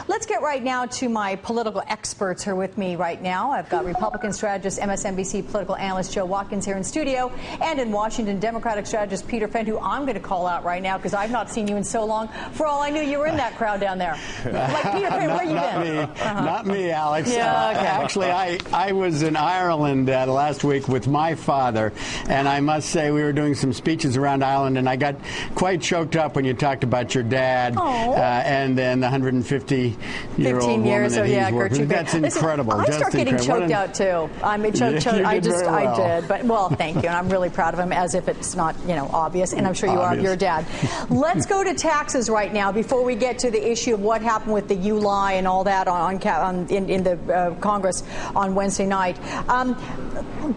Let's get right now to my political experts who are with me right now. I've got Republican strategist, MSNBC political analyst Joe Watkins here in studio, and in Washington, Democratic strategist Peter Fenn, who I'm going to call out right now because I've not seen you in so long. For all I knew, you were in that crowd down there. Like Peter Fenn, where you been? Not me, Alex. Yeah, okay. Actually, I was in Ireland last week with my father, and I must say we were doing some speeches around Ireland, and I got quite choked up when you talked about your dad and then the 150-year-old woman that he's worked with. That's incredible. I start getting choked out too. I mean, I did, but thank you, and I'm really proud of him, as if it's not obvious, and I'm sure you are of your dad. Let's go to taxes right now before we get to the issue of what happened with the ULI and all that in the Congress on Wednesday night.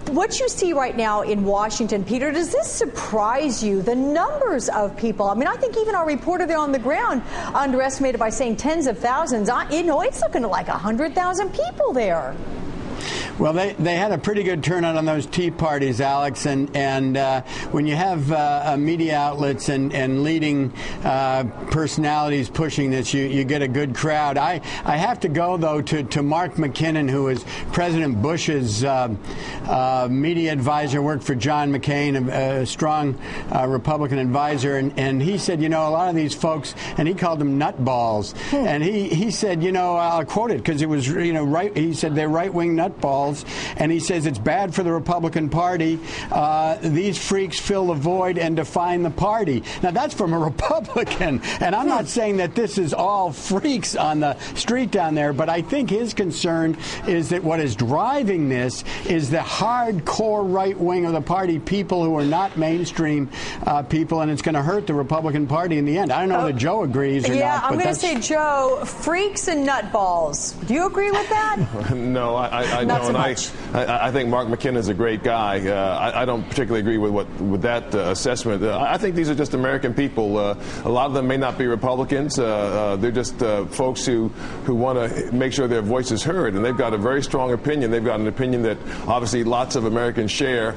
What you see right now in Washington, Peter, does this surprise you? The numbers of people. I mean, I think even our reporter there on the ground underestimated by saying tens of thousands. It's looking like 100,000 people there. Well, they had a pretty good turnout on those tea parties, Alex, and when you have media outlets and leading personalities pushing this, you get a good crowd. I have to go, though, to Mark McKinnon, who is President Bush's media advisor, worked for John McCain, a strong Republican advisor, and he said, a lot of these folks, and he called them nutballs, and he said, I'll quote it because it was, right. He said they're right-wing nutballs. And he says it's bad for the Republican Party. These freaks fill the void and define the party. Now, that's from a Republican. And I'm not saying that this is all freaks on the street down there, but I think his concern is that what is driving this is the hardcore right wing of the party, people who are not mainstream people, and it's going to hurt the Republican Party in the end. I don't know that Joe agrees or not. Yeah, I'm going to say, Joe, freaks and nutballs. Do you agree with that? No, I don't. I think Mark McKinnon is a great guy. I don't particularly agree with that assessment. I think these are just American people. A lot of them may not be Republicans. They're just folks who want to make sure their voice is heard, and they've got a very strong opinion. They've got an opinion that obviously lots of Americans share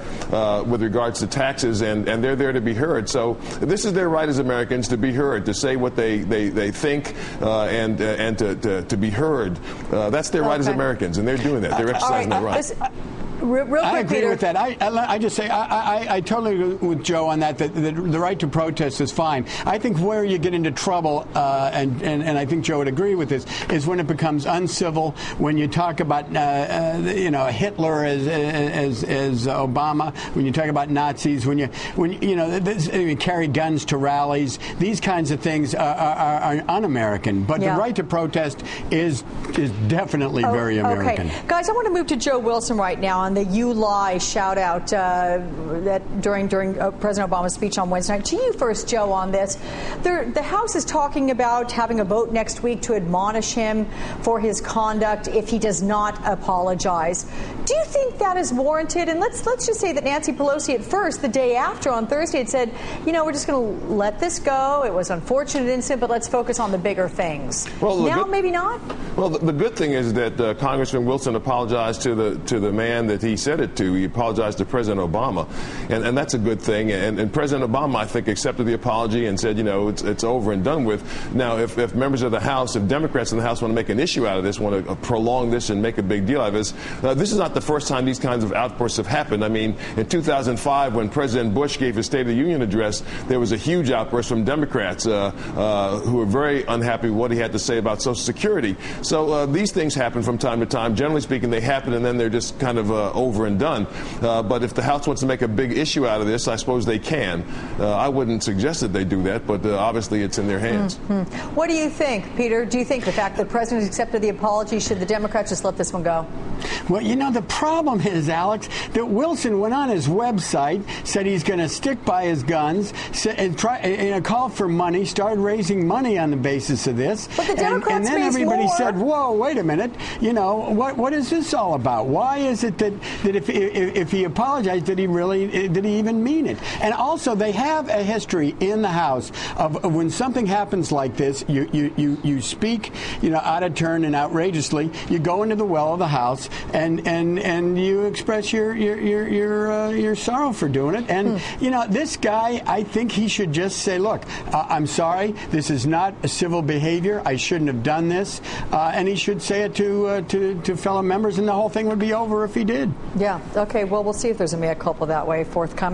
with regards to taxes, and they're there to be heard. So this is their right as Americans to be heard, to say what they think, and to be heard. That's their right as Americans, and they're doing that. They're exercising their right. Real quick, I agree Peter. with that. I just say I totally agree with Joe on that. That the right to protest is fine. I think where you get into trouble, and I think Joe would agree with this, is when it becomes uncivil. When you talk about Hitler as Obama. When you talk about Nazis. When you carry guns to rallies. These kinds of things are un-American. But the right to protest is definitely very American. Okay, guys, I want to move to Joe Wilson right now on the "You Lie" shout out that during President Obama's speech on Wednesday night. To you first, Joe, on this. The House is talking about having a vote next week to admonish him for his conduct if he does not apologize. Do you think that is warranted? And let's just say that Nancy Pelosi at first, the day after on Thursday, had said, we're just going to let this go. It was an unfortunate incident, but let's focus on the bigger things. Well, now maybe not? Well, the good thing is that Congressman Wilson apologized to the man that he said it to. He apologized to President Obama, and that's a good thing. And President Obama, I think, accepted the apology and said, it's over and done with. Now, if members of the House, if Democrats in the House want to make an issue out of this, want to prolong this and make a big deal out of this, this is not the first time these kinds of outbursts have happened. I mean, in 2005, when President Bush gave his State of the Union address, there was a huge outburst from Democrats who were very unhappy with what he had to say about Social Security. So these things happen from time to time. Generally speaking, they happen and then they're just kind of over and done. But if the House wants to make a big issue out of this, I suppose they can. I wouldn't suggest that they do that, but obviously it's in their hands. Mm-hmm. What do you think, Peter? Do you think the fact that the president has accepted the apology, should the Democrats just let this one go? Well, the problem is, Alex, that Wilson went on his website, said he's going to stick by his guns, and call for money, started raising money on the basis of this. But the Democrats and then everybody more. said, whoa, wait a minute, what is this all about? Why is it that if he apologized, did he even mean it? And also, they have a history in the House of when something happens like this, you speak, out of turn and outrageously, you go into the well of the House, and you express your sorrow for doing it. And you know, this guy, I think he should just say, look, I'm sorry, this is not a civil behavior. I shouldn't have done this, and he should say it to fellow members, and the whole thing would be over if he did. Yeah. Okay. Well, we'll see if there's a mea culpa that way forthcoming.